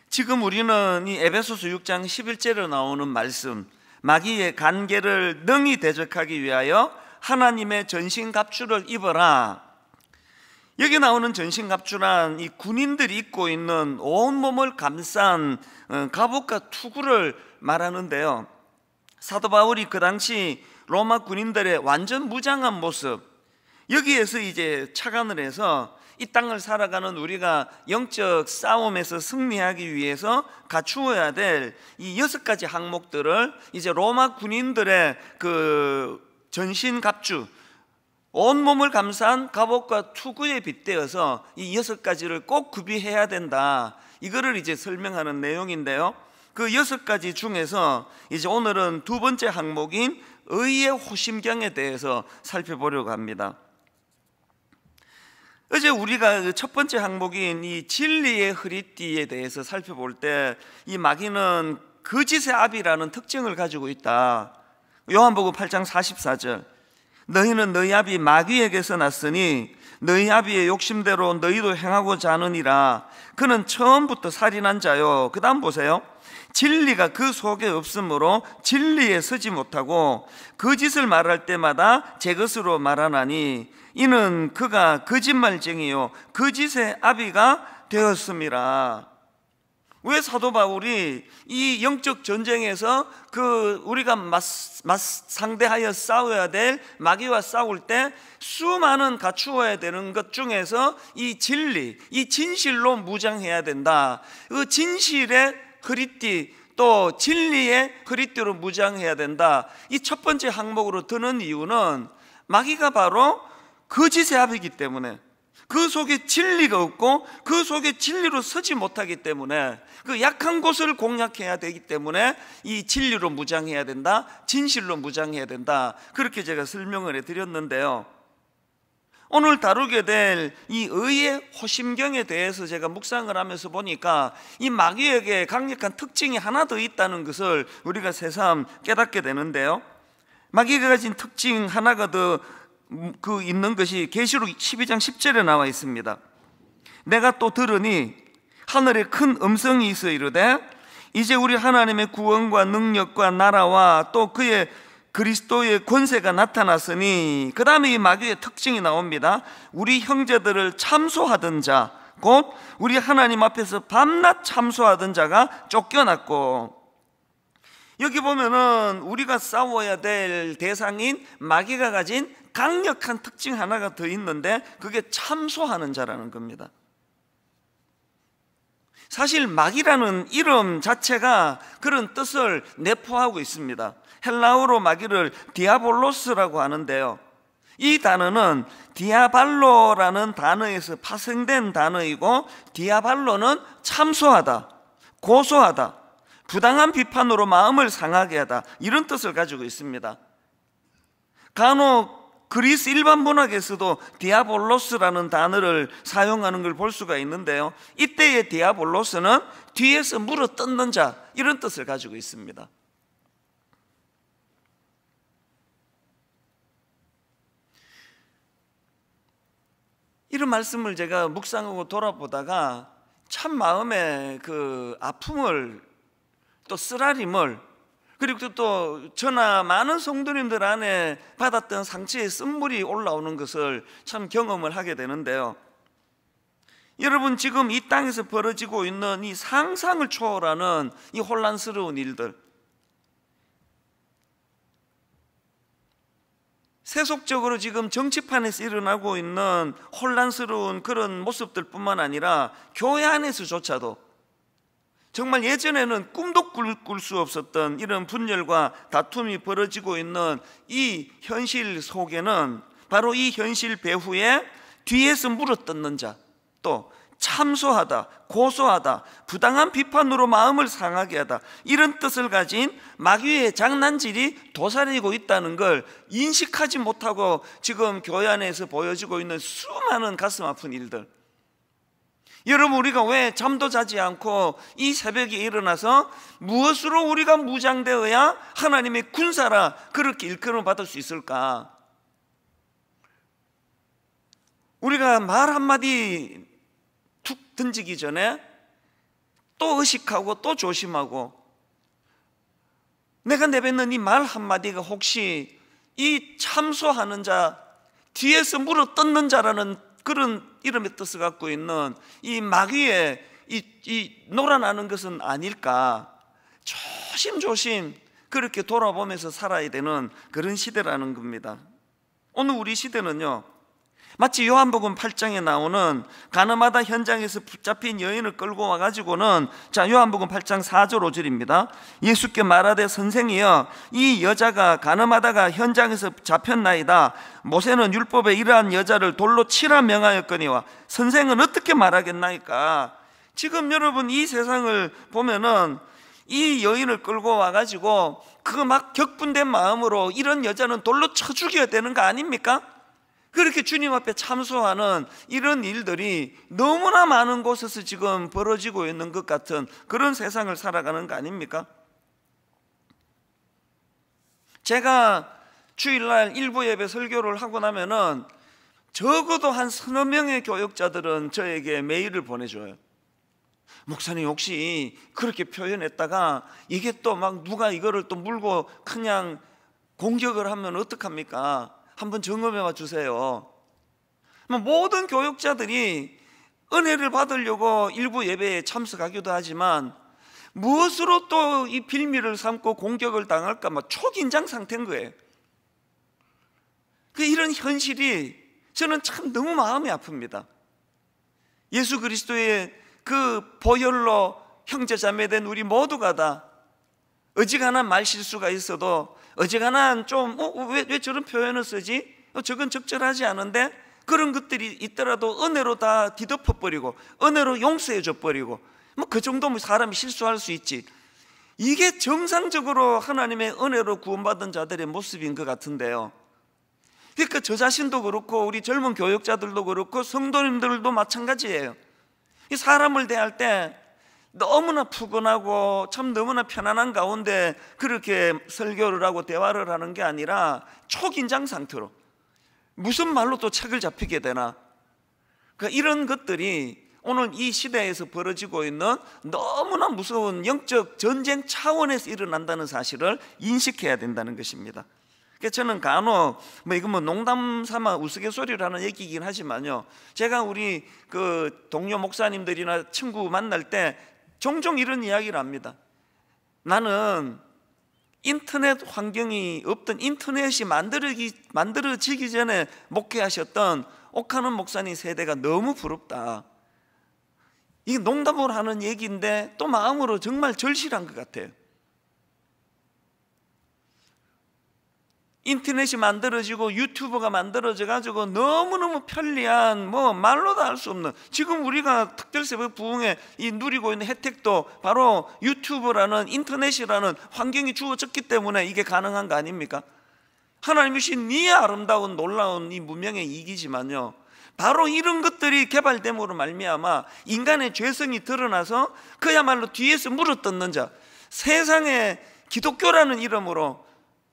지금 우리는 이 에베소서 6장 11절에 나오는 말씀, 마귀의 간계를 능히 대적하기 위하여 하나님의 전신갑주를 입어라. 여기 나오는 전신갑주란 이 군인들이 입고 있는 온몸을 감싼 갑옷과 투구를 말하는데요, 사도 바울이 그 당시 로마 군인들의 완전 무장한 모습, 여기에서 이제 착안을 해서 이 땅을 살아가는 우리가 영적 싸움에서 승리하기 위해서 갖추어야 될 이 6가지 항목들을 이제 로마 군인들의 그 전신갑주, 온몸을 감싼 갑옷과 투구에 빗대어서 이 6가지를 꼭 구비해야 된다, 이거를 이제 설명하는 내용인데요, 그 6가지 중에서 이제 오늘은 두 번째 항목인 의의 호심경에 대해서 살펴보려고 합니다. 어제 우리가 첫 번째 항목인 이 진리의 허리띠에 대해서 살펴볼 때 이 마귀는 거짓의 압이라는 특징을 가지고 있다. 요한복음 8장 44절, 너희는 너희 아비 마귀에게서 났으니 너희 아비의 욕심대로 너희도 행하고자 하느니라. 그는 처음부터 살인한 자요. 그 다음 보세요. 진리가 그 속에 없으므로 진리에 서지 못하고 거짓을 말할 때마다 제 것으로 말하나니 이는 그가 거짓말쟁이요 거짓의 아비가 되었음이라. 왜 사도 바울이 이 영적 전쟁에서 우리가 상대하여 싸워야 될 마귀와 싸울 때 수많은 갖추어야 되는 것 중에서 이 진리, 이 진실로 무장해야 된다, 그 진실의 허리띠, 또 진리의 허리띠로 무장해야 된다, 이 첫 번째 항목으로 드는 이유는 마귀가 바로 거짓의 압이기 때문에, 그 속에 진리가 없고 그 속에 진리로 서지 못하기 때문에, 그 약한 곳을 공략해야 되기 때문에 이 진리로 무장해야 된다, 진실로 무장해야 된다, 그렇게 제가 설명을 해드렸는데요, 오늘 다루게 될 이 의의 호심경에 대해서 제가 묵상을 하면서 보니까 이 마귀에게 강력한 특징이 하나 더 있다는 것을 우리가 새삼 깨닫게 되는데요, 마귀가 가진 특징 하나가 더 있는 것이 계시록 12장 10절에 나와 있습니다. 내가 또 들으니 하늘에 큰 음성이 있어 이르되 이제 우리 하나님의 구원과 능력과 나라와 또 그의 그리스도의 권세가 나타났으니, 그 다음에 이 마귀의 특징이 나옵니다. 우리 형제들을 참소하던 자, 곧 우리 하나님 앞에서 밤낮 참소하던 자가 쫓겨났고, 여기 보면은 우리가 싸워야 될 대상인 마귀가 가진 강력한 특징 하나가 더 있는데 그게 참소하는 자라는 겁니다. 사실 마귀라는 이름 자체가 그런 뜻을 내포하고 있습니다. 헬라어로 마귀를 디아볼로스라고 하는데요, 이 단어는 디아발로라는 단어에서 파생된 단어이고, 디아발로는 참소하다, 고소하다, 부당한 비판으로 마음을 상하게 하다, 이런 뜻을 가지고 있습니다. 간혹 그리스 일반 문학에서도 디아볼로스라는 단어를 사용하는 걸 볼 수가 있는데요, 이때의 디아볼로스는 뒤에서 물어 뜯는 자, 이런 뜻을 가지고 있습니다. 이런 말씀을 제가 묵상하고 돌아보다가 참 마음에 그 아픔을, 또 쓰라림을, 그리고 또 저나 많은 성도님들 안에 받았던 상처의 쓴물이 올라오는 것을 참 경험을 하게 되는데요, 여러분 지금 이 땅에서 벌어지고 있는 이 상상을 초월하는 이 혼란스러운 일들, 세속적으로 지금 정치판에서 일어나고 있는 혼란스러운 그런 모습들 뿐만 아니라 교회 안에서조차도 정말 예전에는 꿈도 꿀 수 없었던 이런 분열과 다툼이 벌어지고 있는 이 현실 속에는 바로 이 현실 배후에 뒤에서 물어뜯는 자, 또 참소하다, 고소하다, 부당한 비판으로 마음을 상하게 하다, 이런 뜻을 가진 마귀의 장난질이 도사리고 있다는 걸 인식하지 못하고 지금 교회 안에서 보여지고 있는 수많은 가슴 아픈 일들, 여러분 우리가 왜 잠도 자지 않고 이 새벽에 일어나서 무엇으로 우리가 무장되어야 하나님의 군사라 그렇게 일컬음을 받을 수 있을까? 우리가 말 한마디 툭 던지기 전에 또 의식하고 또 조심하고, 내가 내뱉는 이 말 한마디가 혹시 이 참소하는 자, 뒤에서 물어 뜯는 자라는 그런 이름의 뜻을 갖고 있는 이 마귀의 이 놀아나는 것은 아닐까. 조심조심 그렇게 돌아보면서 살아야 되는 그런 시대라는 겁니다. 오늘 우리 시대는요, 마치 요한복음 8장에 나오는 가늠하다 현장에서 붙잡힌 여인을 끌고 와가지고는, 자, 요한복음 8장 4절 5절입니다. 예수께 말하되 선생이여, 이 여자가 가늠하다가 현장에서 잡혔나이다. 모세는 율법에 이러한 여자를 돌로 치라 명하였거니와 선생은 어떻게 말하겠나이까. 지금 여러분 이 세상을 보면은 이 여인을 끌고 와가지고 그 막 격분된 마음으로 이런 여자는 돌로 쳐 죽여야 되는 거 아닙니까? 그렇게 주님 앞에 참소하는 이런 일들이 너무나 많은 곳에서 지금 벌어지고 있는 것 같은 그런 세상을 살아가는 거 아닙니까? 제가 주일날 일부 예배 설교를 하고 나면은 적어도 한 서너 명의 교역자들은 저에게 메일을 보내줘요. 목사님, 혹시 그렇게 표현했다가 이게 또 막 누가 이거를 또 물고 그냥 공격을 하면 어떡합니까? 한번 점검해 봐 주세요. 모든 교육자들이 은혜를 받으려고 일부 예배에 참석하기도 하지만 무엇으로 또 이 빌미를 삼고 공격을 당할까 막 초긴장 상태인 거예요. 이런 현실이 저는 참 너무 마음이 아픕니다. 예수 그리스도의 그 보혈로 형제자매된 우리 모두가 다 어지간한 말실수가 있어도 어지간한 좀 왜 저런 표현을 쓰지? 저건 적절하지 않은데? 그런 것들이 있더라도 은혜로 다 뒤덮어버리고 은혜로 용서해줘 버리고 뭐 그 정도면 사람이 실수할 수 있지. 이게 정상적으로 하나님의 은혜로 구원받은 자들의 모습인 것 같은데요. 그러니까 저 자신도 그렇고 우리 젊은 교역자들도 그렇고 성도님들도 마찬가지예요. 이 사람을 대할 때 너무나 푸근하고 참 너무나 편안한 가운데 그렇게 설교를 하고 대화를 하는 게 아니라 초긴장 상태로 무슨 말로 또 책을 잡히게 되나. 그러니까 이런 것들이 오늘 이 시대에서 벌어지고 있는 너무나 무서운 영적 전쟁 차원에서 일어난다는 사실을 인식해야 된다는 것입니다. 그래서 저는 간혹 이건 농담 삼아 우스갯소리를 하는 얘기이긴 하지만요, 제가 우리 그 동료 목사님들이나 친구 만날 때 종종 이런 이야기를 합니다. 나는 인터넷 환경이 없던, 인터넷이 만들어지기 전에 목회하셨던 옥하는 목사님 세대가 너무 부럽다. 이게 농담으로 하는 얘기인데 또 마음으로 정말 절실한 것 같아요. 인터넷이 만들어지고 유튜브가 만들어져 가지고 너무너무 편리한 말로도 할 수 없는, 지금 우리가 특별새벽 부흥에 이 누리고 있는 혜택도 바로 유튜브라는 인터넷이라는 환경이 주어졌기 때문에 이게 가능한 거 아닙니까? 하나님이 주신 이 아름다운 놀라운 이 문명의 이익이지만요, 바로 이런 것들이 개발됨으로 말미암아 인간의 죄성이 드러나서 그야말로 뒤에서 물어뜯는 자, 세상에 기독교라는 이름으로,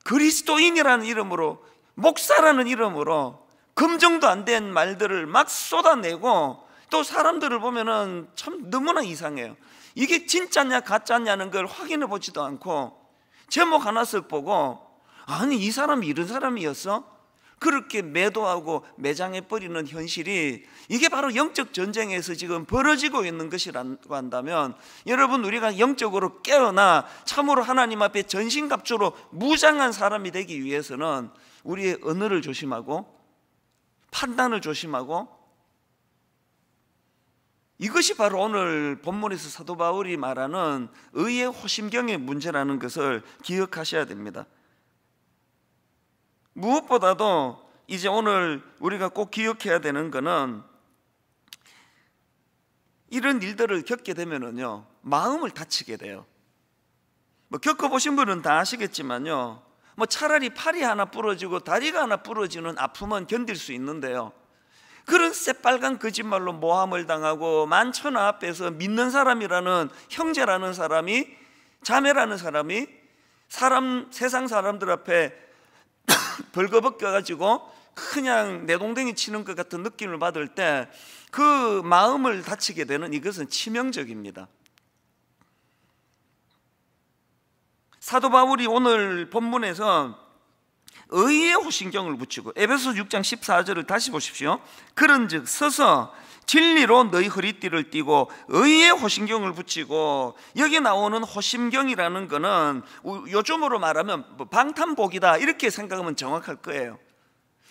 그리스도인이라는 이름으로, 목사라는 이름으로 검증도 안 된 말들을 막 쏟아내고, 또 사람들을 보면은 참 너무나 이상해요. 이게 진짜냐 가짜냐는 걸 확인해 보지도 않고 제목 하나씩 보고, 아니 이 사람이 이런 사람이었어? 그렇게 매도하고 매장해버리는 현실이, 이게 바로 영적 전쟁에서 지금 벌어지고 있는 것이라고 한다면, 여러분, 우리가 영적으로 깨어나 참으로 하나님 앞에 전신갑주로 무장한 사람이 되기 위해서는 우리의 언어를 조심하고 판단을 조심하고, 이것이 바로 오늘 본문에서 사도 바울이 말하는 의의 호심경의 문제라는 것을 기억하셔야 됩니다. 무엇보다도 이제 오늘 우리가 꼭 기억해야 되는 것은, 이런 일들을 겪게 되면은요, 마음을 다치게 돼요. 겪어보신 분은 다 아시겠지만요, 차라리 팔이 하나 부러지고 다리가 하나 부러지는 아픔은 견딜 수 있는데요, 그런 새빨간 거짓말로 모함을 당하고 만천하 앞에서 믿는 사람이라는, 형제라는 사람이, 자매라는 사람이 세상 사람들 앞에 벌거벗겨가지고 그냥 내동댕이 치는 것 같은 느낌을 받을 때 그 마음을 다치게 되는, 이것은 치명적입니다. 사도 바울이 오늘 본문에서 의의 호신경을 붙이고, 에베소서 6장 14절을 다시 보십시오. 그런즉 서서 진리로 너희 허리띠를 띠고 의의 호신경을 붙이고, 여기 나오는 호신경이라는 것은 요즘으로 말하면 방탄복이다 이렇게 생각하면 정확할 거예요.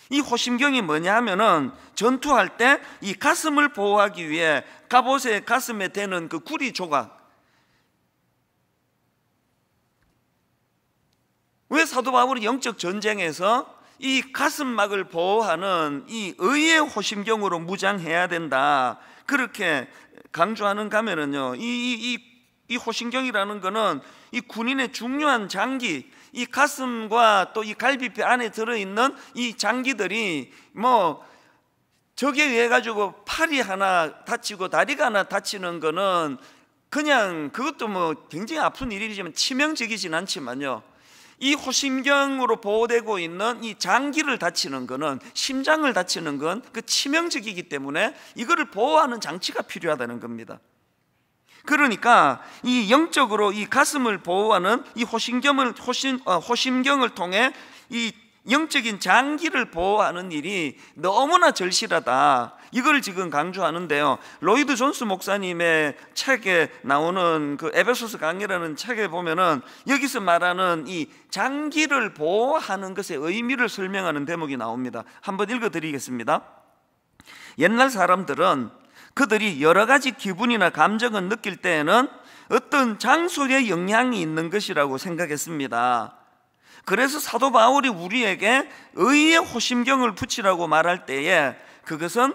이 호신경이 뭐냐 하면은 전투할 때 이 가슴을 보호하기 위해 갑옷의 가슴에 대는 그 구리 조각. 왜 사도 바울이 영적 전쟁에서 이 가슴막을 보호하는 이 의의 호심경으로 무장해야 된다 그렇게 강조하는가 하면은요, 이 호심경이라는 거는 이 군인의 중요한 장기, 이 가슴과 또 이 갈비뼈 안에 들어있는 이 장기들이 뭐 적에 의해 가지고 팔이 하나 다치고 다리가 하나 다치는 거는 그냥 그것도 뭐 굉장히 아픈 일이지만 치명적이진 않지만요, 이 호심경으로 보호되고 있는 이 장기를 다치는 것은, 심장을 다치는 건 그 치명적이기 때문에 이거를 보호하는 장치가 필요하다는 겁니다. 그러니까 이 영적으로 이 가슴을 보호하는 이 호심경을 통해 이 영적인 장기를 보호하는 일이 너무나 절실하다, 이걸 지금 강조하는데요. 로이드 존스 목사님의 책에 나오는 그 에베소서 강의라는 책에 보면은 여기서 말하는 이 장기를 보호하는 것의 의미를 설명하는 대목이 나옵니다. 한번 읽어드리겠습니다. 옛날 사람들은 그들이 여러 가지 기분이나 감정을 느낄 때에는 어떤 장소의 영향이 있는 것이라고 생각했습니다. 그래서 사도 바울이 우리에게 의의 호심경을 붙이라고 말할 때에 그것은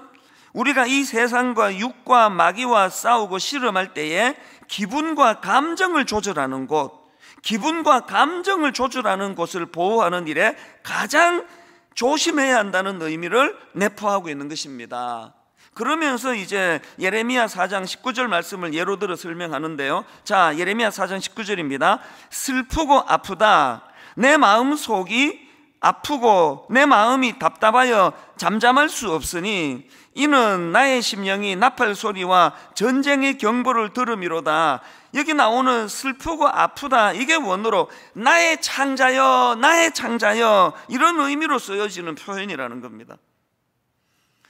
우리가 이 세상과 육과 마귀와 싸우고 씨름할 때에 기분과 감정을 조절하는 곳, 기분과 감정을 조절하는 곳을 보호하는 일에 가장 조심해야 한다는 의미를 내포하고 있는 것입니다. 그러면서 이제 예레미야 4장 19절 말씀을 예로 들어 설명하는데요. 자, 예레미야 4장 19절입니다. 슬프고 아프다, 내 마음속이 아프고 내 마음이 답답하여 잠잠할 수 없으니 이는 나의 심령이 나팔 소리와 전쟁의 경보를 들음이로다. 여기 나오는 슬프고 아프다, 이게 원어로 나의 창자여 나의 창자여 이런 의미로 쓰여지는 표현이라는 겁니다.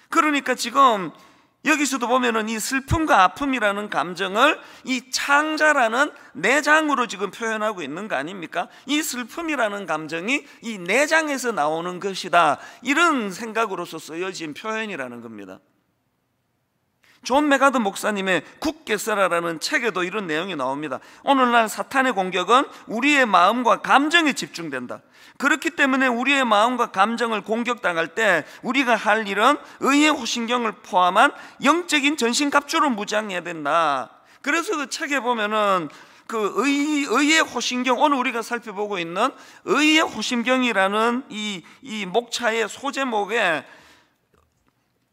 그러니까 지금 여기서도 보면은 이 슬픔과 아픔이라는 감정을 이 창자라는 내장으로 지금 표현하고 있는 거 아닙니까? 이 슬픔이라는 감정이 이 내장에서 나오는 것이다, 이런 생각으로서 쓰여진 표현이라는 겁니다. 존 메가드 목사님의 굳게 서라라는 책에도 이런 내용이 나옵니다. 오늘날 사탄의 공격은 우리의 마음과 감정에 집중된다. 그렇기 때문에 우리의 마음과 감정을 공격당할 때 우리가 할 일은 의의 호신경을 포함한 영적인 전신갑주로 무장해야 된다. 그래서 그 책에 보면은 그 의의 호신경, 오늘 우리가 살펴보고 있는 의의 호신경이라는 이 목차의 소제목에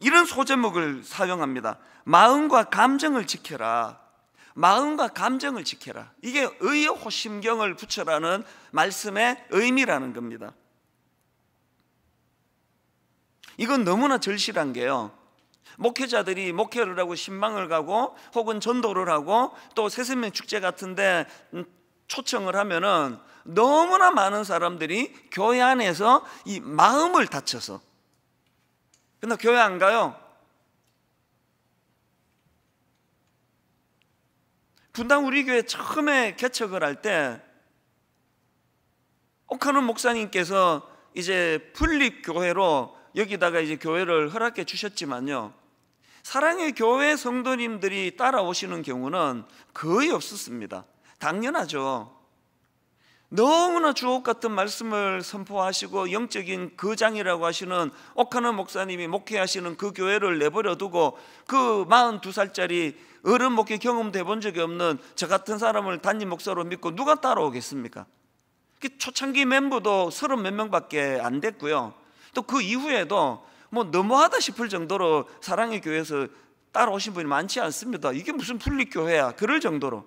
이런 소제목을 사용합니다. 마음과 감정을 지켜라. 마음과 감정을 지켜라. 이게 의의 호심경을 붙여라는 말씀의 의미라는 겁니다. 이건 너무나 절실한 게요, 목회자들이 목회를 하고 신방을 가고 혹은 전도를 하고 또 새생명 축제 같은데 초청을 하면은 너무나 많은 사람들이 교회 안에서 이 마음을 다쳐서, 근데 교회 안 가요. 분당 우리 교회 처음에 개척을 할 때 옥하는 목사님께서 이제 분립교회로 여기다가 이제 교회를 허락해 주셨지만요, 사랑의 교회 성도님들이 따라오시는 경우는 거의 없었습니다. 당연하죠. 너무나 주옥 같은 말씀을 선포하시고 영적인 거장이라고 하시는 옥하는 목사님이 목회하시는 그 교회를 내버려 두고 그 42살짜리 어른 목회 경험도 해본 적이 없는 저 같은 사람을 담임 목사로 믿고 누가 따라오겠습니까? 초창기 멤버도 30 몇 명밖에 안 됐고요, 또 그 이후에도 뭐 너무하다 싶을 정도로 사랑의 교회에서 따라오신 분이 많지 않습니다. 이게 무슨 분립교회야 그럴 정도로.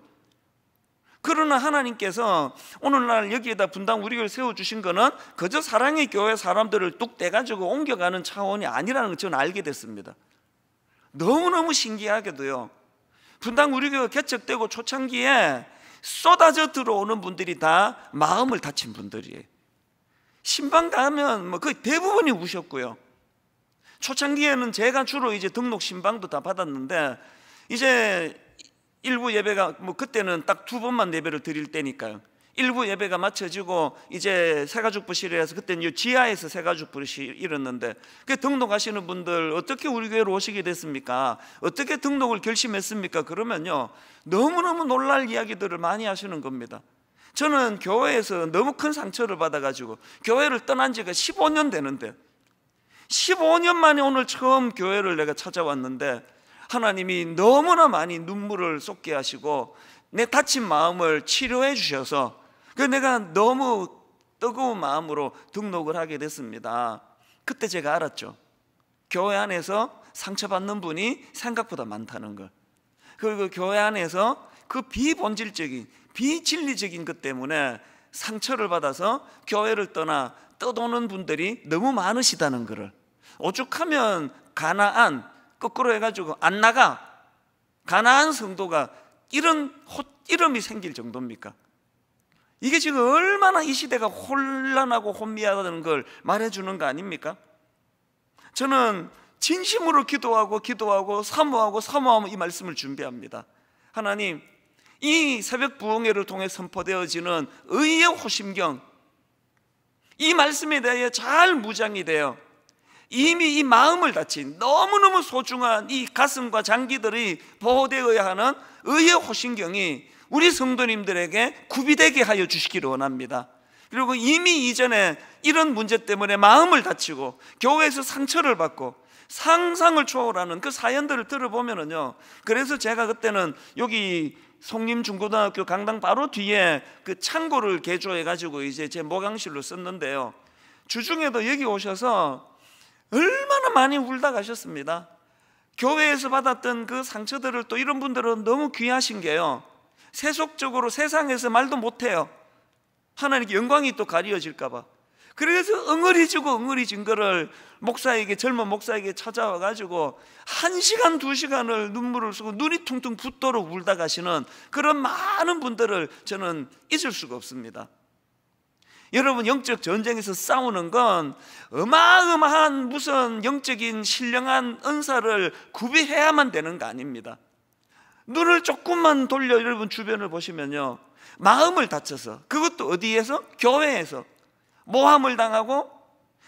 그러나 하나님께서 오늘날 여기에다 분당 우리교회를 세워주신 거는 그저 사랑의 교회 사람들을 뚝 떼가지고 옮겨가는 차원이 아니라는 걸 저는 알게 됐습니다. 너무너무 신기하게도요, 분당 우리교회가 개척되고 초창기에 쏟아져 들어오는 분들이 다 마음을 다친 분들이에요. 신방 가면 뭐 거의 대부분이 우셨고요. 초창기에는 제가 주로 이제 등록 신방도 다 받았는데, 이제 일부 예배가 뭐 그때는 딱 2번만 예배를 드릴 때니까요. 일부 예배가 마쳐지고 이제 새가족부실에서, 그때는 지하에서 새가족부실이 일었는데, 그 등록하시는 분들 어떻게 우리 교회로 오시게 됐습니까? 어떻게 등록을 결심했습니까? 그러면요, 너무너무 놀랄 이야기들을 많이 하시는 겁니다. 저는 교회에서 너무 큰 상처를 받아가지고 교회를 떠난 지가 15년 되는데, 15년 만에 오늘 처음 교회를 내가 찾아왔는데, 하나님이 너무나 많이 눈물을 쏟게 하시고 내 다친 마음을 치료해 주셔서, 그 내가 너무 뜨거운 마음으로 등록을 하게 됐습니다. 그때 제가 알았죠. 교회 안에서 상처받는 분이 생각보다 많다는 걸. 그리고 교회 안에서 그 비본질적인, 비진리적인 것 때문에 상처를 받아서 교회를 떠나 떠도는 분들이 너무 많으시다는 것을, 오죽하면 가나안, 거꾸로 해가지고 안 나가, 가나안 성도가 이런 이름이 생길 정도입니까? 이게 지금 얼마나 이 시대가 혼란하고 혼미하다는 걸 말해주는 거 아닙니까? 저는 진심으로 기도하고 사모하면 이 말씀을 준비합니다. 하나님, 이 새벽 부흥회를 통해 선포되어지는 의의 호심경, 이 말씀에 대해 잘 무장이 되어 이미 이 마음을 다친 너무너무 소중한 이 가슴과 장기들이 보호되어야 하는 의의 호심경이 우리 성도님들에게 구비되게 하여 주시기를 원합니다. 그리고 이미 이전에 이런 문제 때문에 마음을 다치고 교회에서 상처를 받고 상상을 초월하는 그 사연들을 들어보면은요, 그래서 제가 그때는 여기 송림중고등학교 강당 바로 뒤에 그 창고를 개조해 가지고 이제 제 목양실로 썼는데요, 주중에도 여기 오셔서 얼마나 많이 울다 가셨습니다. 교회에서 받았던 그 상처들을, 또 이런 분들은 너무 귀하신 게요, 세속적으로 세상에서 말도 못해요. 하나님께 영광이 또 가려질까 봐. 그래서 응어리진 거를 목사에게, 젊은 목사에게 찾아와 가지고 1시간 2시간을 눈물을 쓰고 눈이 퉁퉁 붓도록 울다 가시는 그런 많은 분들을 저는 잊을 수가 없습니다. 여러분, 영적 전쟁에서 싸우는 건 어마어마한 무슨 영적인 신령한 은사를 구비해야만 되는 거 아닙니다. 눈을 조금만 돌려 여러분 주변을 보시면요, 마음을 다쳐서, 그것도 어디에서? 교회에서 모함을 당하고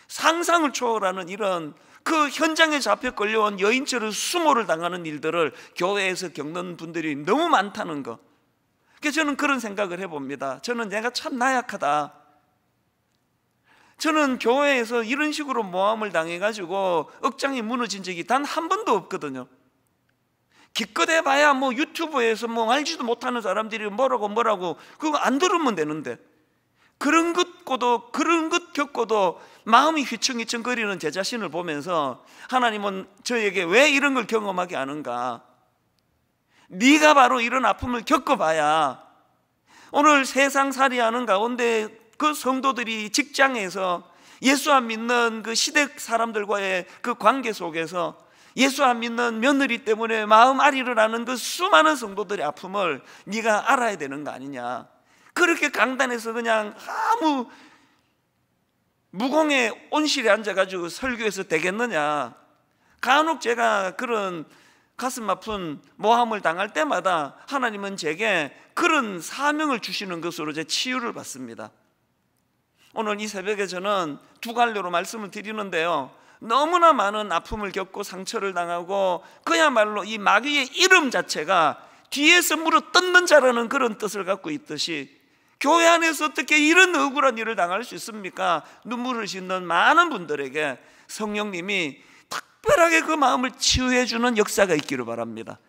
상상을 초월하는 이런 그 현장에 잡혀 끌려온 여인처럼 수모를 당하는 일들을 교회에서 겪는 분들이 너무 많다는 거. 그래서 저는 그런 생각을 해봅니다. 저는 내가 참 나약하다. 저는 교회에서 이런 식으로 모함을 당해가지고 억장이 무너진 적이 단 한 번도 없거든요. 기껏 해봐야 뭐 유튜브에서 뭐 알지도 못하는 사람들이 뭐라고 그거 안 들으면 되는데, 그런 것 겪고도 마음이 휘청휘청거리는 제 자신을 보면서 하나님은 저에게 왜 이런 걸 경험하게 하는가? 네가 바로 이런 아픔을 겪어봐야 오늘 세상살이하는 가운데 그 성도들이 직장에서 예수 안 믿는 그 시댁 사람들과의 그 관계 속에서 예수 안 믿는 며느리 때문에 마음 아리를 하는 그 수많은 성도들의 아픔을 네가 알아야 되는 거 아니냐. 그렇게 강단에서 그냥 아무 무공의 온실에 앉아가지고 설교해서 되겠느냐. 간혹 제가 그런 가슴 아픈 모함을 당할 때마다 하나님은 제게 그런 사명을 주시는 것으로 제 치유를 받습니다. 오늘 이 새벽에 저는 두 갈래로 말씀을 드리는데요, 너무나 많은 아픔을 겪고 상처를 당하고 그야말로 이 마귀의 이름 자체가 뒤에서 물어 뜯는 자라는 그런 뜻을 갖고 있듯이, 교회 안에서 어떻게 이런 억울한 일을 당할 수 있습니까? 눈물을 짓는 많은 분들에게 성령님이 특별하게 그 마음을 치유해 주는 역사가 있기를 바랍니다.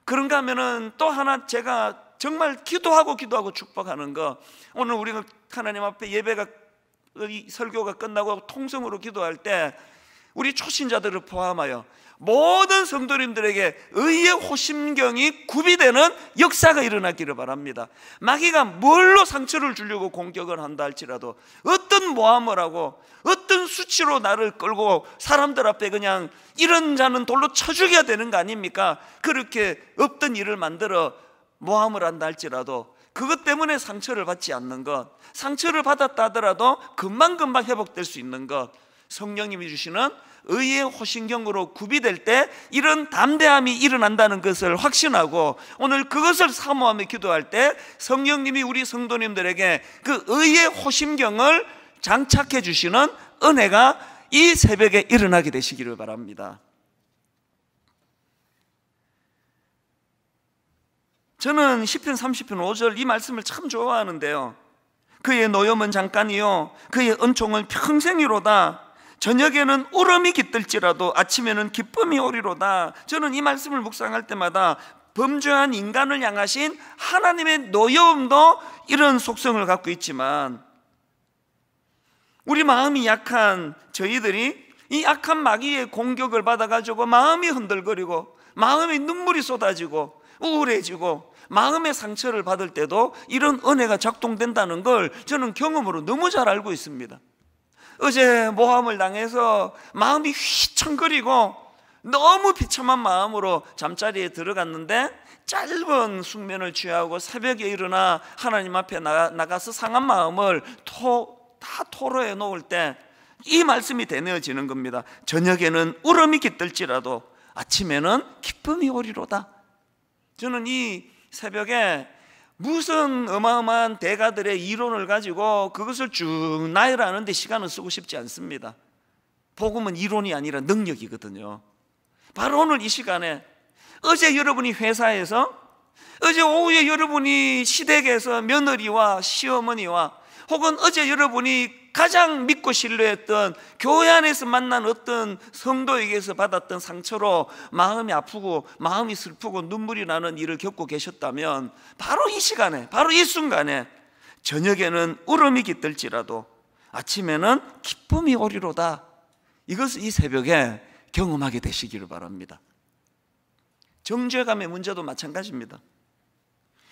그런가 하면은 또 하나 제가 정말 기도하고 축복하는 거, 오늘 우리가 하나님 앞에 예배가 이 설교가 끝나고 통성으로 기도할 때 우리 초신자들을 포함하여 모든 성도님들에게 의의 호심경이 구비되는 역사가 일어나기를 바랍니다. 마귀가 뭘로 상처를 주려고 공격을 한다 할지라도, 어떤 모함을 하고 어떤 수치로 나를 끌고 사람들 앞에 그냥 이런 자는 돌로 쳐 죽여야 되는 거 아닙니까? 그렇게 없던 일을 만들어 모함을 한다 할지라도 그것 때문에 상처를 받지 않는 것, 상처를 받았다 하더라도 금방금방 회복될 수 있는 것, 성령님이 주시는 의의 호신경으로 구비될 때 이런 담대함이 일어난다는 것을 확신하고, 오늘 그것을 사모하며 기도할 때 성령님이 우리 성도님들에게 그 의의 호심경을 장착해 주시는 은혜가 이 새벽에 일어나게 되시기를 바랍니다. 저는 시편 30편 5절 이 말씀을 참 좋아하는데요. 그의 노염은 잠깐이요 그의 은총은 평생이로다. 저녁에는 울음이 깃들지라도 아침에는 기쁨이 오리로다. 저는 이 말씀을 묵상할 때마다 범죄한 인간을 향하신 하나님의 노여움도 이런 속성을 갖고 있지만, 우리 마음이 약한 저희들이 이 악한 마귀의 공격을 받아가지고 마음이 흔들거리고 마음에 눈물이 쏟아지고 우울해지고 마음의 상처를 받을 때도 이런 은혜가 작동된다는 걸 저는 경험으로 너무 잘 알고 있습니다. 어제 모함을 당해서 마음이 휘청거리고 너무 비참한 마음으로 잠자리에 들어갔는데, 짧은 숙면을 취하고 새벽에 일어나 하나님 앞에 나가서 상한 마음을 다 토로해 놓을 때 이 말씀이 되뇌어지는 겁니다. 저녁에는 울음이 깃들지라도 아침에는 기쁨이 오리로다. 저는 이 새벽에 무슨 어마어마한 대가들의 이론을 가지고 그것을 쭉 나열하는 데 시간을 쓰고 싶지 않습니다. 복음은 이론이 아니라 능력이거든요. 바로 오늘 이 시간에, 어제 여러분이 회사에서, 어제 오후에 여러분이 시댁에서 며느리와 시어머니와, 혹은 어제 여러분이 가장 믿고 신뢰했던 교회 안에서 만난 어떤 성도에게서 받았던 상처로 마음이 아프고 마음이 슬프고 눈물이 나는 일을 겪고 계셨다면, 바로 이 시간에, 바로 이 순간에 저녁에는 울음이 깃들지라도 아침에는 기쁨이 오리로다, 이것을 이 새벽에 경험하게 되시기를 바랍니다. 정죄감의 문제도 마찬가지입니다.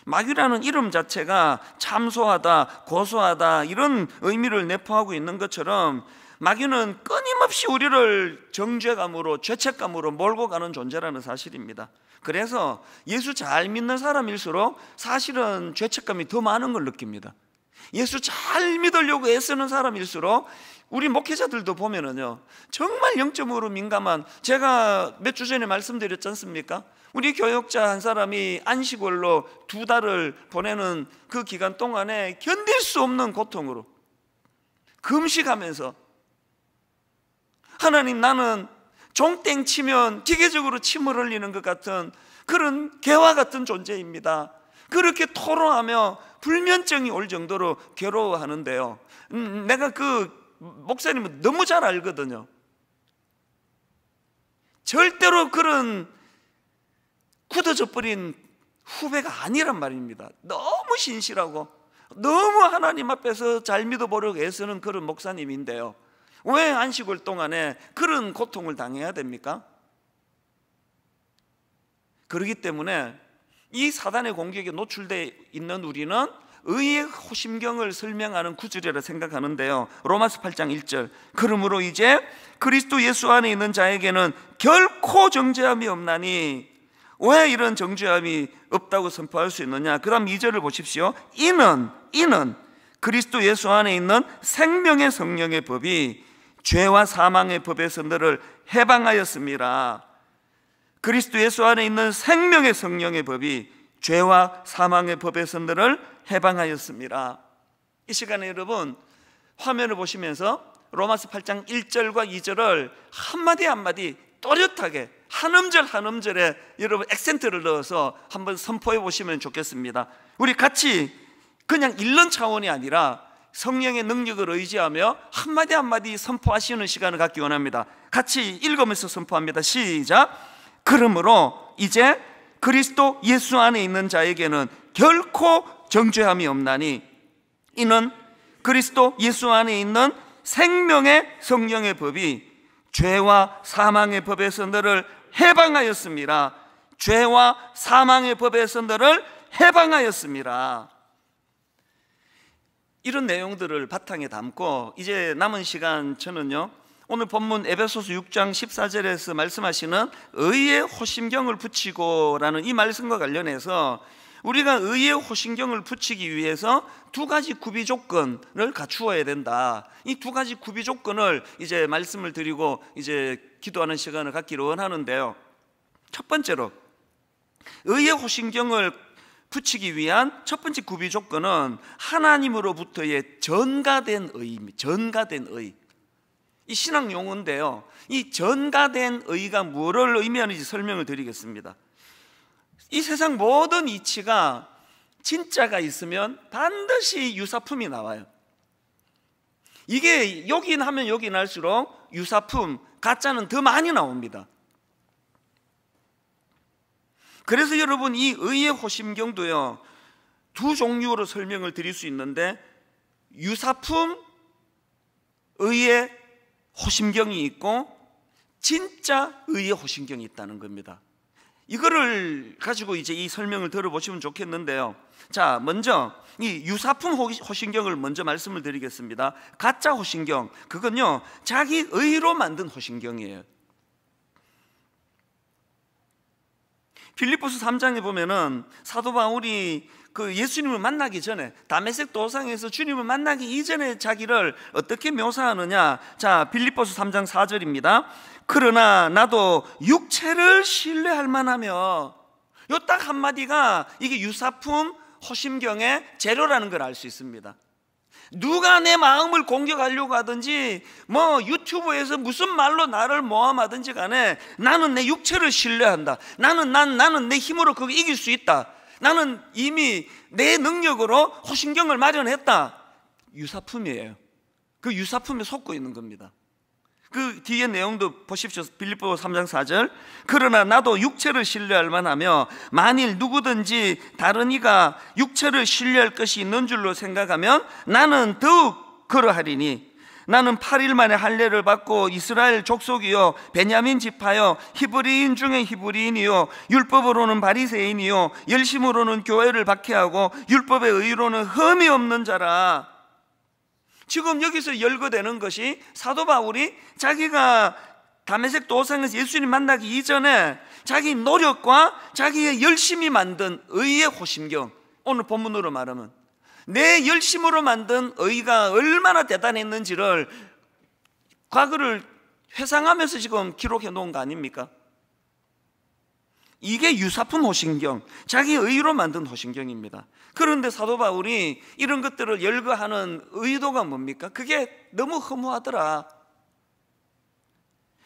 마귀라는 이름 자체가 참소하다, 고소하다 이런 의미를 내포하고 있는 것처럼, 마귀는 끊임없이 우리를 정죄감으로, 죄책감으로 몰고 가는 존재라는 사실입니다. 그래서 예수 잘 믿는 사람일수록 사실은 죄책감이 더 많은 걸 느낍니다. 예수 잘 믿으려고 애쓰는 사람일수록, 우리 목회자들도 보면은요, 정말 영적으로 민감한, 제가 몇 주 전에 말씀드렸지 않습니까? 우리 교역자 한 사람이 안식월로 2달을 보내는 그 기간 동안에 견딜 수 없는 고통으로 금식하면서, 하나님, 나는 종땡 치면 기계적으로 침을 흘리는 것 같은 그런 개와 같은 존재입니다. 그렇게 토로하며 불면증이 올 정도로 괴로워하는데요, 내가 그 목사님은 너무 잘 알거든요. 절대로 그런 굳어져 버린 후배가 아니란 말입니다. 너무 신실하고 너무 하나님 앞에서 잘 믿어보려고 애쓰는 그런 목사님인데요, 왜 안식월 동안에 그런 고통을 당해야 됩니까? 그렇기 때문에 이 사단의 공격에 노출되어 있는 우리는 의의 호심경을 설명하는 구절이라 생각하는데요, 로마서 8장 1절, 그러므로 이제 그리스도 예수 안에 있는 자에게는 결코 정죄함이 없나니. 왜 이런 정죄함이 없다고 선포할 수 있느냐? 그 다음 2절을 보십시오. 이는 그리스도 예수 안에 있는 생명의 성령의 법이 죄와 사망의 법에서 너를 해방하였습니다. 그리스도 예수 안에 있는 생명의 성령의 법이 죄와 사망의 법에서 너를 해방하였습니다. 이 시간에 여러분, 화면을 보시면서 로마서 8장 1절과 2절을 한마디 한마디 또렷하게 한 음절 한 음절에 여러분 액센트를 넣어서 한번 선포해 보시면 좋겠습니다. 우리 같이 그냥 읽는 차원이 아니라 성령의 능력을 의지하며 한마디 한마디 선포하시는 시간을 갖기 원합니다. 같이 읽으면서 선포합니다. 시작. 그러므로 이제 그리스도 예수 안에 있는 자에게는 결코 정죄함이 없나니, 이는 그리스도 예수 안에 있는 생명의 성령의 법이 죄와 사망의 법에서 너를 해방하였습니다. 죄와 사망의 법에서 너를 해방하였습니다. 이런 내용들을 바탕에 담고 이제 남은 시간, 저는요, 오늘 본문 에베소서 6장 14절에서 말씀하시는 의의 호심경을 붙이고 라는 이 말씀과 관련해서 우리가 의의 호신경을 붙이기 위해서 두 가지 구비 조건을 갖추어야 된다. 이 두 가지 구비 조건을 이제 말씀을 드리고 이제 기도하는 시간을 갖기를 원하는데요. 첫 번째로 의의 호신경을 붙이기 위한 첫 번째 구비 조건은 하나님으로부터의 전가된 의입니다. 전가된 의. 이 신학 용어인데요. 이 전가된 의가 무엇을 의미하는지 설명을 드리겠습니다. 이 세상 모든 이치가 진짜가 있으면 반드시 유사품이 나와요. 이게 여긴 하면 여긴 할수록 유사품, 가짜는 더 많이 나옵니다. 그래서 여러분, 이 의의 호심경도요, 두 종류로 설명을 드릴 수 있는데, 유사품 의의 호심경이 있고 진짜 의의 호심경이 있다는 겁니다. 이거를 가지고 이제 이 설명을 들어보시면 좋겠는데요. 자, 먼저 이 유사품 호신경을 먼저 말씀을 드리겠습니다. 가짜 호신경, 그건요 자기 의로 만든 호신경이에요. 빌립보서 3장에 보면은 사도 바울이 그 예수님을 만나기 전에, 다메섹 도상에서 주님을 만나기 이전에 자기를 어떻게 묘사하느냐. 자, 빌립보서 3장 4절입니다. 그러나 나도 육체를 신뢰할 만하며, 요 딱 한마디가 이게 유사품 호심경의 재료라는 걸 알 수 있습니다. 누가 내 마음을 공격하려고 하든지, 뭐 유튜브에서 무슨 말로 나를 모함하든지 간에 나는 내 육체를 신뢰한다. 나는 내 힘으로 그거 이길 수 있다. 나는 이미 내 능력으로 호신경을 마련했다. 유사품이에요. 그 유사품에 속고 있는 겁니다. 그 뒤에 내용도 보십시오. 빌립보 3장 4절. 그러나 나도 육체를 신뢰할 만하며 만일 누구든지 다른 이가 육체를 신뢰할 것이 있는 줄로 생각하면 나는 더욱 그러하리니, 나는 8일 만에 할례를 받고 이스라엘 족속이요 베냐민 지파요 히브리인 중에 히브리인이요 율법으로는 바리새인이요 열심으로는 교회를 박해하고 율법의 의로는 흠이 없는 자라. 지금 여기서 열거되는 것이 사도 바울이 자기가 다메섹 도상에서 예수님 만나기 이전에 자기 노력과 자기의 열심히 만든 의의 호심경, 오늘 본문으로 말하면 내 열심으로 만든 의가 얼마나 대단했는지를 과거를 회상하면서 지금 기록해 놓은 거 아닙니까? 이게 유사품 호신경, 자기 의로 만든 호신경입니다. 그런데 사도 바울이 이런 것들을 열거하는 의도가 뭡니까? 그게 너무 허무하더라.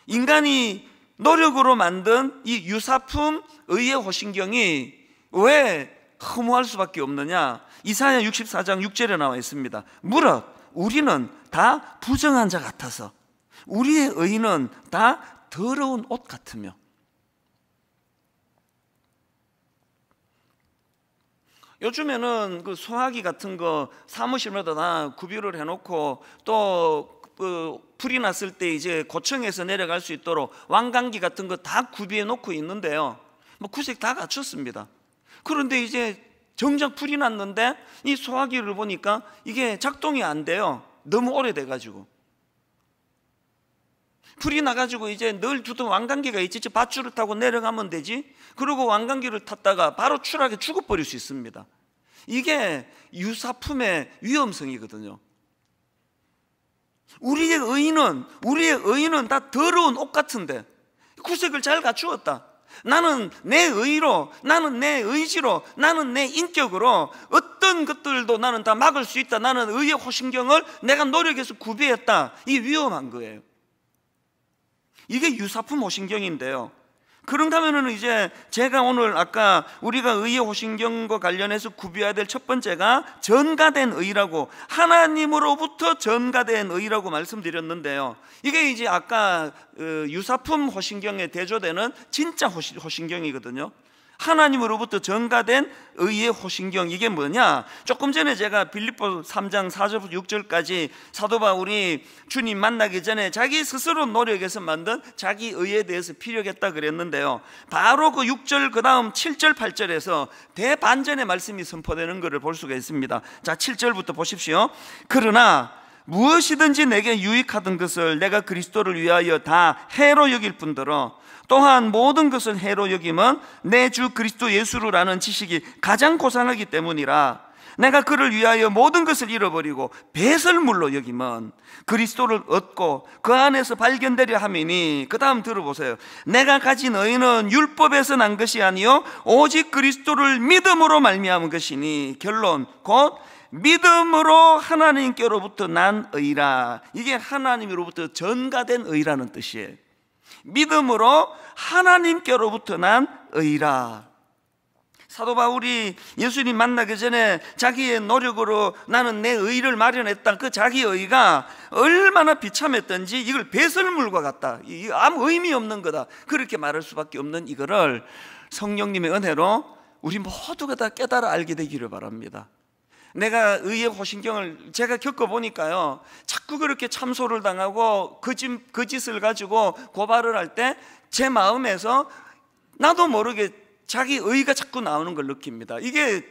인간이 노력으로 만든 이 유사품 의의 호신경이 왜 허무할 수밖에 없느냐? 이사야 64장 6절에 나와 있습니다. 무릇 우리는 다 부정한 자 같아서 우리의 의는 다 더러운 옷 같으며. 요즘에는 그 소화기 같은 거 사무실마다 다 구비를 해놓고, 또 불이 났을 때 이제 고층에서 내려갈 수 있도록 왕강기 같은 거 다 구비해 놓고 있는데요, 뭐 구색 다 갖췄습니다. 그런데 이제 정작 불이 났는데 이 소화기를 보니까 이게 작동이 안 돼요. 너무 오래돼가지고. 불이 나가지고 이제 늘 두던 왕강기가 있지, 밧줄을 타고 내려가면 되지. 그리고 왕강기를 탔다가 바로 추락해 죽어버릴 수 있습니다. 이게 유사품의 위험성이거든요. 우리의 의는 다 더러운 옷 같은데 구색을 잘 갖추었다. 나는 내 의로, 나는 내 의지로, 나는 내 인격으로 어떤 것들도 나는 다 막을 수 있다. 나는 의의 호신경을 내가 노력해서 구비했다. 이게 위험한 거예요. 이게 유사품 호신경인데요. 그런가 하면은 이제 제가 오늘 아까 우리가 의의 호신경과 관련해서 구비해야 될 첫 번째가 전가된 의라고, 하나님으로부터 전가된 의라고 말씀드렸는데요. 이게 이제 아까 유사품 호신경에 대조되는 진짜 호신경이거든요. 하나님으로부터 전가된 의의 호신경, 이게 뭐냐? 조금 전에 제가 빌립보 3장 4절부터 6절까지 사도 바울이 주님 만나기 전에 자기 스스로 노력해서 만든 자기 의에 대해서 피력했다 그랬는데요, 바로 그 6절 그 다음 7절 8절에서 대반전의 말씀이 선포되는 것을 볼 수가 있습니다. 자, 7절부터 보십시오. 그러나 무엇이든지 내게 유익하던 것을 내가 그리스도를 위하여 다 해로 여길 뿐더러 또한 모든 것을 해로 여김은 내 주 그리스도 예수를 아는 지식이 가장 고상하기 때문이라. 내가 그를 위하여 모든 것을 잃어버리고 배설물로 여김은 그리스도를 얻고 그 안에서 발견되려 함이니. 그 다음 들어보세요. 내가 가진 의는 율법에서 난 것이 아니요 오직 그리스도를 믿음으로 말미암은 것이니. 결론, 곧 믿음으로 하나님께로부터 난 의라. 이게 하나님으로부터 전가된 의라는 뜻이에요. 믿음으로 하나님께로부터 난 의라. 사도 바울이 예수님 만나기 전에 자기의 노력으로 나는 내 의를 마련했다, 그 자기 의가 얼마나 비참했던지 이걸 배설물과 같다, 아무 의미 없는 거다, 그렇게 말할 수밖에 없는 이거를 성령님의 은혜로 우리 모두가 다 깨달아 알게 되기를 바랍니다. 내가 의의 호신경을 제가 겪어보니까요, 자꾸 그렇게 참소를 당하고 거짓을 가지고 고발을 할 때 제 마음에서 나도 모르게 자기 의가 자꾸 나오는 걸 느낍니다. 이게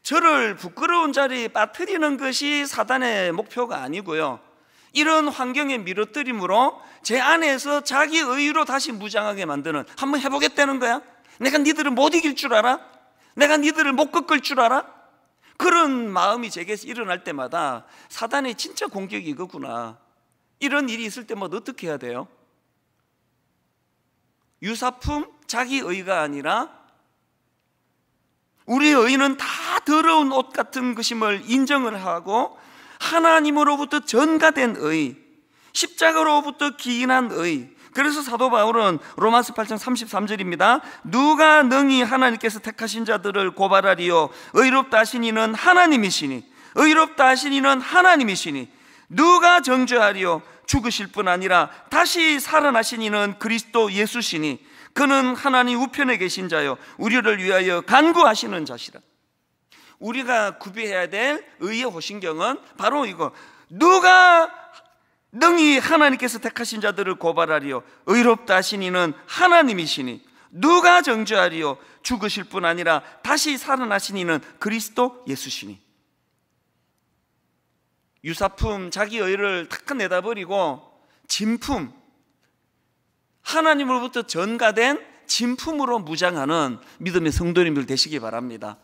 저를 부끄러운 자리에 빠뜨리는 것이 사단의 목표가 아니고요, 이런 환경에 밀어뜨림으로 제 안에서 자기 의로 다시 무장하게 만드는, 한번 해보겠다는 거야? 내가 니들을 못 이길 줄 알아? 내가 니들을 못 꺾을 줄 알아? 그런 마음이 제게서 일어날 때마다 사단의 진짜 공격이 이거구나, 이런 일이 있을 때마다 어떻게 해야 돼요? 유사품, 자기 의가 아니라 우리의 의는 다 더러운 옷 같은 것임을 인정을 하고 하나님으로부터 전가된 의, 십자가로부터 기인한 의. 그래서 사도 바울은 로마서 8장 33절입니다. 누가 능히 하나님께서 택하신 자들을 고발하리요? 의롭다 하신 이는 하나님이시니, 의롭다 하신 이는 하나님이시니. 누가 정죄하리요? 죽으실 뿐 아니라 다시 살아나신 이는 그리스도 예수시니. 그는 하나님 우편에 계신 자요 우리를 위하여 간구하시는 자시라. 우리가 구비해야 될 의의 호신경은 바로 이거. 누가 능히 하나님께서 택하신 자들을 고발하리요? 의롭다 하신 이는 하나님이시니. 누가 정죄하리요? 죽으실 뿐 아니라 다시 살아나신 이는 그리스도 예수시니. 유사품, 자기 의를 탁 내다버리고 진품, 하나님으로부터 전가된 진품으로 무장하는 믿음의 성도님들 되시기 바랍니다.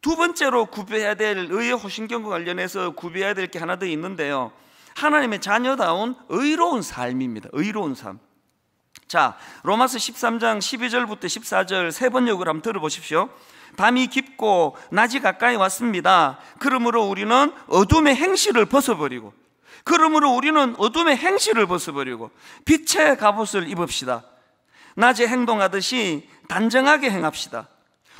두 번째로 구비해야 될 의의 호신경과 관련해서 구비해야 될 게 하나 더 있는데요, 하나님의 자녀다운 의로운 삶입니다. 의로운 삶. 자, 로마서 13장 12절부터 14절 세 번역을 한번 들어보십시오. 밤이 깊고 낮이 가까이 왔습니다. 그러므로 우리는 어둠의 행실을 벗어버리고 빛의 갑옷을 입읍시다. 낮에 행동하듯이 단정하게 행합시다.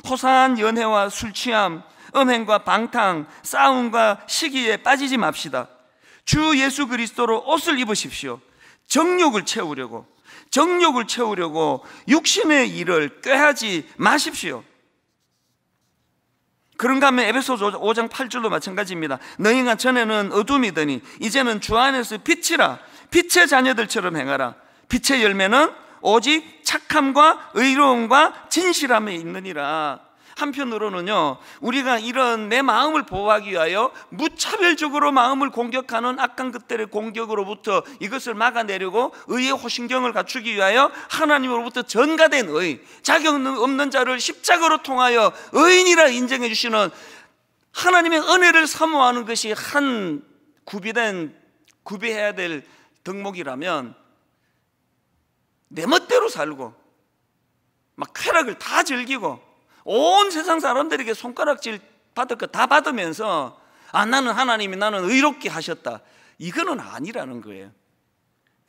호사한 연회와 술취함, 음행과 방탕, 싸움과 시기에 빠지지 맙시다. 주 예수 그리스도로 옷을 입으십시오. 정욕을 채우려고 육신의 일을 꾀하지 마십시오. 그런가 하면 에베소 5장 8절도 마찬가지입니다. 너희가 전에는 어둠이더니 이제는 주 안에서 빛이라. 빛의 자녀들처럼 행하라. 빛의 열매는 오직 착함과 의로움과 진실함에 있느니라. 한편으로는요, 우리가 이런 내 마음을 보호하기 위하여 무차별적으로 마음을 공격하는 악한 것들의 공격으로부터 이것을 막아내려고 의의 호신경을 갖추기 위하여 하나님으로부터 전가된 의, 자격 없는 자를 십자가로 통하여 의인이라 인정해 주시는 하나님의 은혜를 사모하는 것이 한 구비해야 될 덕목이라면, 내 멋대로 살고 막 쾌락을 다 즐기고 온 세상 사람들에게 손가락질 받을 거 다 받으면서 나는 하나님이 나는 의롭게 하셨다, 이거는 아니라는 거예요.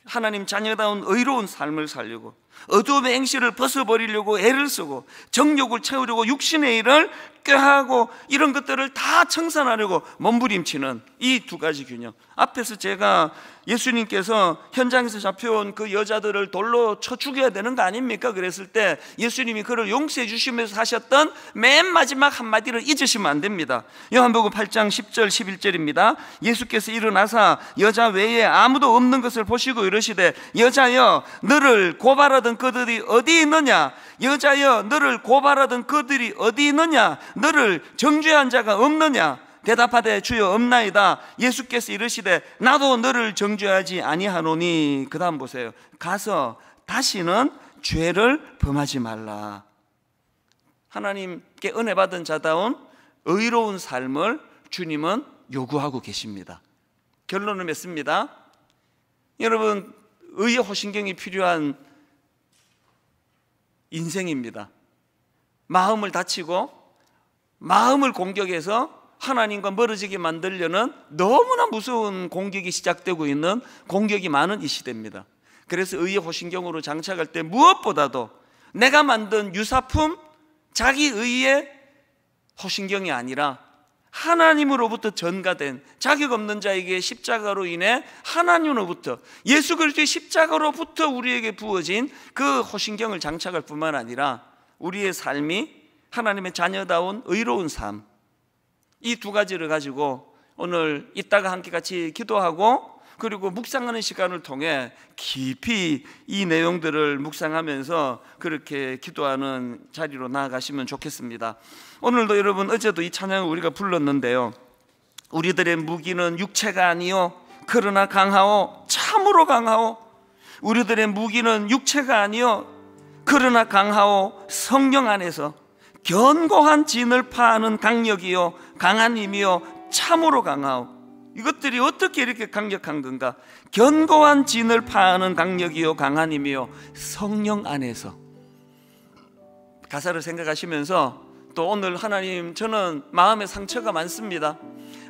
하나님 자녀다운 의로운 삶을 살려고 어둠의 행실을 벗어버리려고 애를 쓰고 정욕을 채우려고 육신의 일을 꾀하고 이런 것들을 다 청산하려고 몸부림치는 이 두 가지 균형. 앞에서 제가 예수님께서 현장에서 잡혀온 그 여자들을 돌로 쳐 죽여야 되는 거 아닙니까? 그랬을 때 예수님이 그를 용서해 주시면서 하셨던 맨 마지막 한마디를 잊으시면 안 됩니다. 요한복음 8장 10절 11절입니다. 예수께서 일어나사 여자 외에 아무도 없는 것을 보시고 이르시되 여자여 너를 고발하던 그들이 어디 있느냐? 여자여 너를 고발하던 그들이 어디 있느냐? 너를 정죄한 자가 없느냐? 대답하되 주여 없나이다. 예수께서 이르시되 나도 너를 정죄하지 아니하노니. 그 다음 보세요. 가서 다시는 죄를 범하지 말라. 하나님께 은혜 받은 자다운 의로운 삶을 주님은 요구하고 계십니다. 결론을 맺습니다. 여러분, 의의 호신경이 필요한 인생입니다. 마음을 다치고 마음을 공격해서 하나님과 멀어지게 만들려는 너무나 무서운 공격이 시작되고 있는 공격이 많은 이 시대입니다. 그래서 의의 호신경으로 장착할 때 무엇보다도 내가 만든 유사품, 자기 의의 호신경이 아니라 하나님으로부터 전가된, 자격 없는 자에게 십자가로 인해 하나님으로부터, 예수 그리스도의 십자가로부터 우리에게 부어진 그 호신경을 장착할 뿐만 아니라 우리의 삶이 하나님의 자녀다운 의로운 삶, 이 두 가지를 가지고 오늘 이따가 함께 같이 기도하고 그리고 묵상하는 시간을 통해 깊이 이 내용들을 묵상하면서 그렇게 기도하는 자리로 나아가시면 좋겠습니다. 오늘도 여러분, 어제도 이 찬양을 우리가 불렀는데요, 우리들의 무기는 육체가 아니요 그러나 강하오, 참으로 강하오. 우리들의 무기는 육체가 아니요 그러나 강하오, 성령 안에서 견고한 진을 파하는 강력이요 강한 힘이요 참으로 강하오. 이것들이 어떻게 이렇게 강력한 건가? 견고한 진을 파하는 강력이요 강한 힘이요 성령 안에서. 가사를 생각하시면서 또 오늘 하나님, 저는 마음에 상처가 많습니다.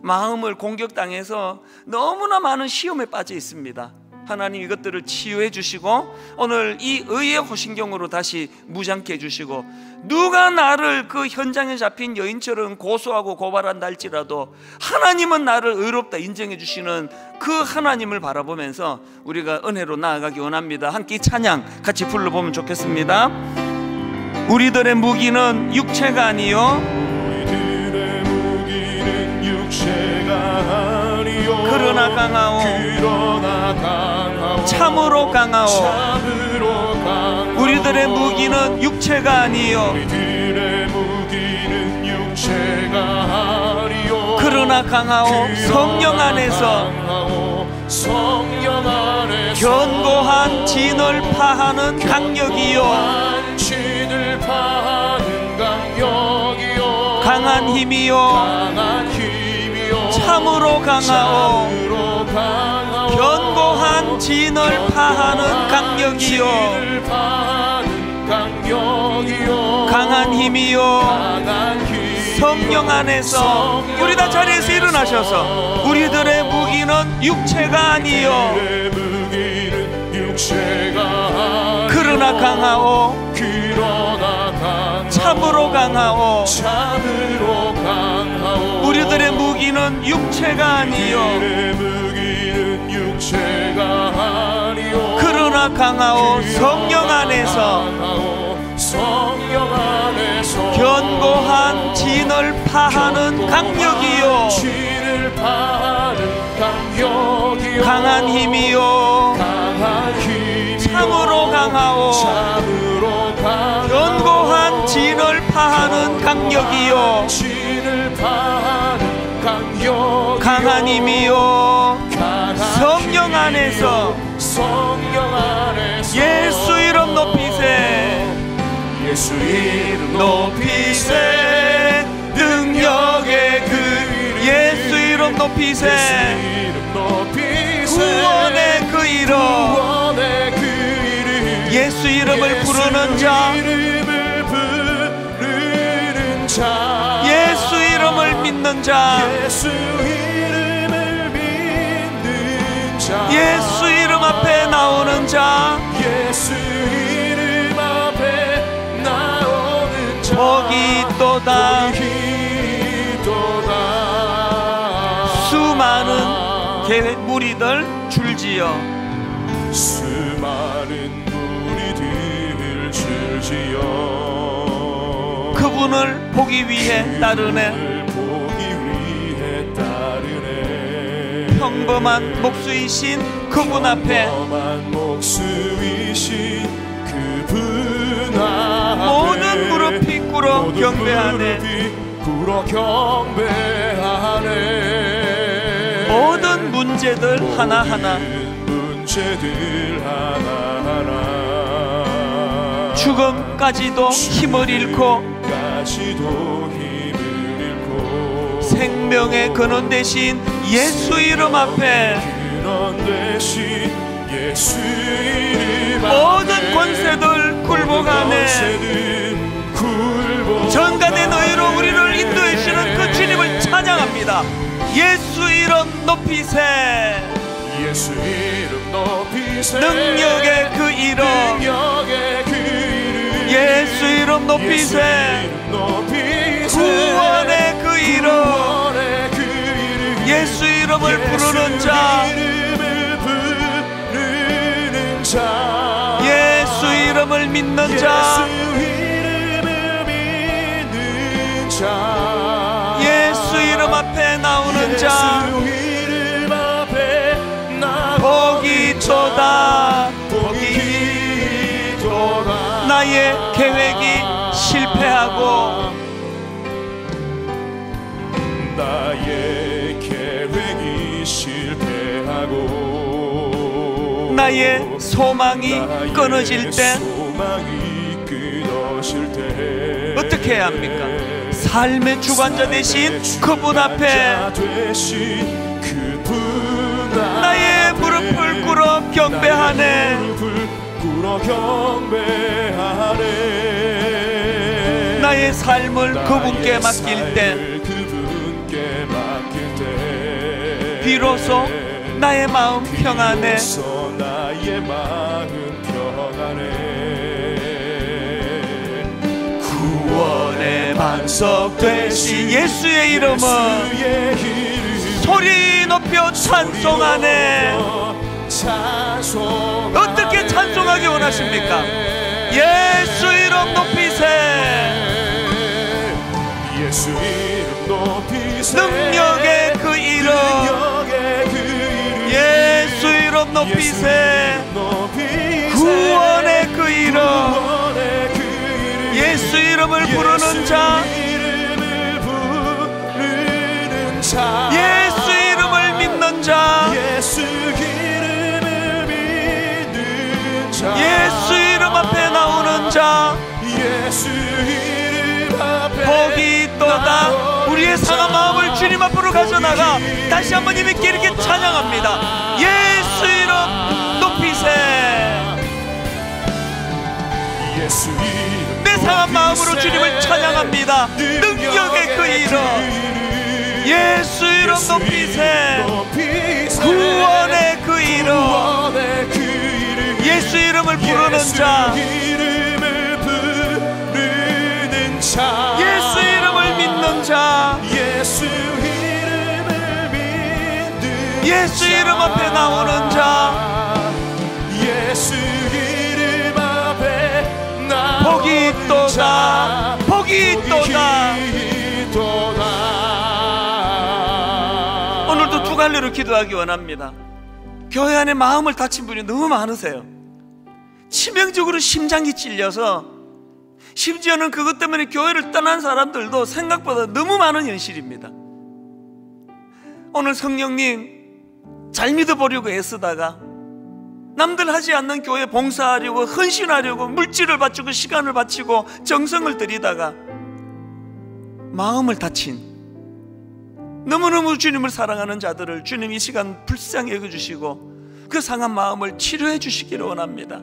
마음을 공격당해서 너무나 많은 시험에 빠져 있습니다. 하나님, 이것들을 치유해 주시고 오늘 이 의의 호신경으로 다시 무장케 해주시고, 누가 나를 그 현장에 잡힌 여인처럼 고소하고 고발한다 할지라도 하나님은 나를 의롭다 인정해 주시는 그 하나님을 바라보면서 우리가 은혜로 나아가기 원합니다. 함께 이 찬양 같이 불러보면 좋겠습니다. 우리들의 무기는 육체가 아니요 우리들의 무기는 육체가 아니요 그러나 강하오 참으로 강하오. 우리들의 무기는 육체가 아니요 우리들의 무기는 육체가 아니요 그러나 강하오 성령 안에서 견고한 진을 파하는 강력이요 강한 힘이요 참으로 강하오 견고한 진을 파하는 강력이요 강한 힘이요 성령 안에서. 우리 다 자리에서 일어나셔서 우리들의 무기는 육체가 아니요 그러나 강하오 참으로 강하오. 우리들의 무기는 육체가 아니요 그러나 강하오 성령 안에서 견고한 진을 파하는 강력이요 강한 힘이요 참으로 강하오 견고한 진을 파하는 강력이요 강한 힘이요 성령 안에서 예수 이름 높이세 예수 이름 높이세 능력의 그 예수 이름 높이세 구원의 그 이름 예수 이름을 부르는 자 예수 이름을 믿는 자 예수 이름 앞에 나오는 자 복이 있도다. 수많은 계획 무리들 줄지어 수많은 무리들 줄지어 그분을 보기 위해 따르네. 평범한 목수이신 그분 앞에 모든 무릎이 꿇어 경배하네. 모든 문제들 하나하나 죽음까지도 힘을 잃고 생명의 근원 대신 예수 이름 앞에 모든 권세들 굴복하네. 전가된 의로 우리를 인도해 주시는 그 주님을 찬양합니다. 예수 이름 높이세. 예수 이름 높이세. 능력의 그 이름. 예수 이름 높이세. 구원의 그 이름. 예수 이름을 부르는 자. 예수 이름을 믿는 자. 예수 이름 앞에 나오는 자. 복이 있도다. 복이 있도다. 나의 계획이 실패하고 나의 계획이 실패하고 나의 소망이 끊어질 때 어떻게 해야 합니까? 삶의 주관자 되신 그분 앞에 나의 무릎을 꿇어 경배하네. 나의 삶을 그분께 맡길 때 비로소 나의 마음 평안해. 구원의 반석 되신 예수의 이름은 소리 높여 찬송하네. 어떻게 찬송하기 원하십니까? 예수 이름 높이세. 예수 이름 높이세. 능력의 그 이름. 예수 이름 높이세. 구원의 그 이름. 예수 이름을 부르는 자. 예수 이름을 믿는 자. 예수 이름 앞에 나오는 자. 복이 있도다. 우리의 상한 마음을 주님 앞으로 가져나가 다시 한번 힘있게 이렇게 찬양합니다. 예수 이름 높이세. 내 상한 마음으로 주님을 찬양합니다. 능력의 그 이름. 예수 이름 높이세. 구원의 그 이름. 예수 이름을 부르는 자. 예수 이름을 믿는 자. 예수 이름 앞에 나오는 자. 복이 있도다. 복이 있도다. 오늘도 두 갈래로 기도하기 원합니다. 교회 안에 마음을 다친 분이 너무 많으세요. 치명적으로 심장이 찔려서 심지어는 그것 때문에 교회를 떠난 사람들도 생각보다 너무 많은 현실입니다. 오늘 성령님 잘 믿어보려고 애쓰다가 남들 하지 않는 교회 봉사하려고 헌신하려고 물질을 바치고 시간을 바치고 정성을 들이다가 마음을 다친 너무너무 주님을 사랑하는 자들을 주님 이 시간 불쌍히 여겨주시고 그 상한 마음을 치료해 주시기를 원합니다.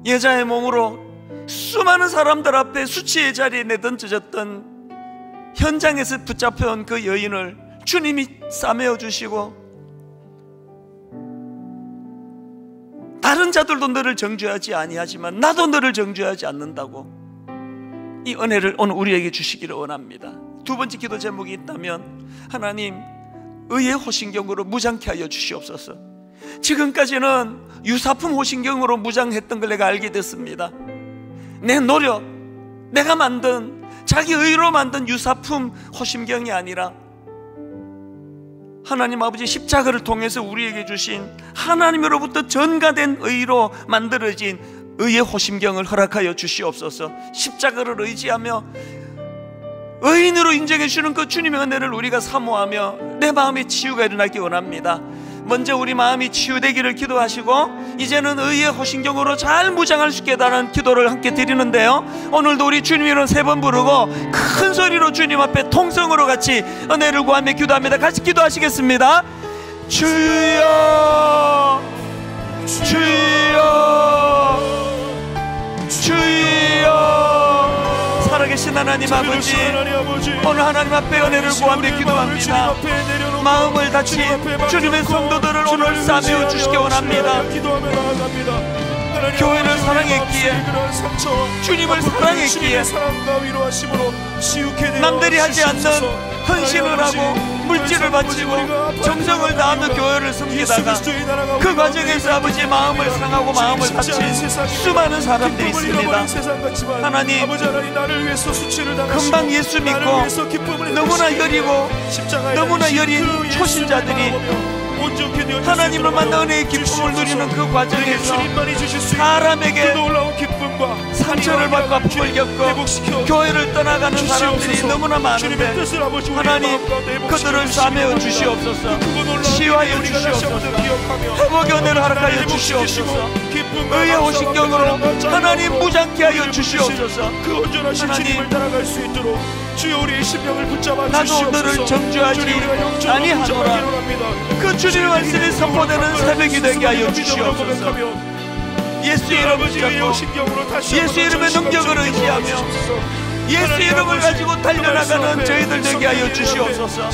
여자의 몸으로 수많은 사람들 앞에 수치의 자리에 내던져졌던 현장에서 붙잡혀온 그 여인을 주님이 싸매어 주시고 다른 자들도 너를 정죄하지 아니하지만 나도 너를 정죄하지 않는다고 이 은혜를 오늘 우리에게 주시기를 원합니다. 두 번째 기도 제목이 있다면 하나님 의의 호신경으로 무장케 하여 주시옵소서. 지금까지는 유사품 호신경으로 무장했던 걸 내가 알게 됐습니다. 내 노력, 내가 만든 자기 의로 만든 유사품 호신경이 아니라 하나님 아버지 십자가를 통해서 우리에게 주신 하나님으로부터 전가된 의로 만들어진 의의 호심경을 허락하여 주시옵소서. 십자가를 의지하며 의인으로 인정해 주는 그 주님의 은혜를 우리가 사모하며 내 마음에 치유가 일어나기 원합니다. 먼저 우리 마음이 치유되기를 기도하시고 이제는 의의 호신경으로 잘 무장할 수 있게 달라는 기도를 함께 드리는데요, 오늘도 우리 주님 이름 3번 부르고 큰 소리로 주님 앞에 통성으로 같이 은혜를 구하며 기도합니다. 같이 기도하시겠습니다. 주여 주여 주여. 살아계신 하나님 아버지, 오늘 하나님 앞에 은혜를 구하며 기도합니다. 마음을 다친 주님의 성도들을 오늘 싸매어 주시기 원합니다. 교회를 사랑했기에, 주님을 사랑했기에 남들이 하지 않는 헌신을 하고 물질을 바치고 정성을 다하며 교회를 섬기다가 그 과정에서 아버지 마음을 상하고 마음을 다친 수많은 사람들이 있습니다. 하나님, 금방 예수 믿고 너무나 여리고 너무나 여린 초신자들이 하나님을 만나 은혜의 기쁨을 누리는 그 과정에서 사람에게 상처를 받고 아픔을 겪고 교회를 떠나가는 사람들이 너무나 많은데, 하나님 그들을 싸매어 주시옵소서. 치유하여 주시옵소서. 회복의 은혜를 허락하여 주시옵소서. 의의 호신경으로 하나님 무장케 하여 주시옵소서. 하나님, 나도 너를 정죄하지 아니하노라. 그 주님의 말씀이 선포되는 새벽이 되게 하여 주시옵소서. 예수 이름 붙잡고 예수 이름의 능력을 의지하며 예수 이름을 가지고 달려나가는 저희들 되게 하여 주시옵소서.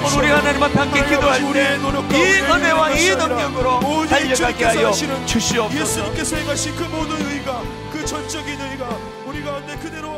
오늘 우리 하나님 앞에 함께 기도할 때 이 은혜와 이 능력으로 달려가게 하여 주시옵소서. 예수님께서 행하신 그 모든 의가, 그 전적인 의가 우리 가운데 그대로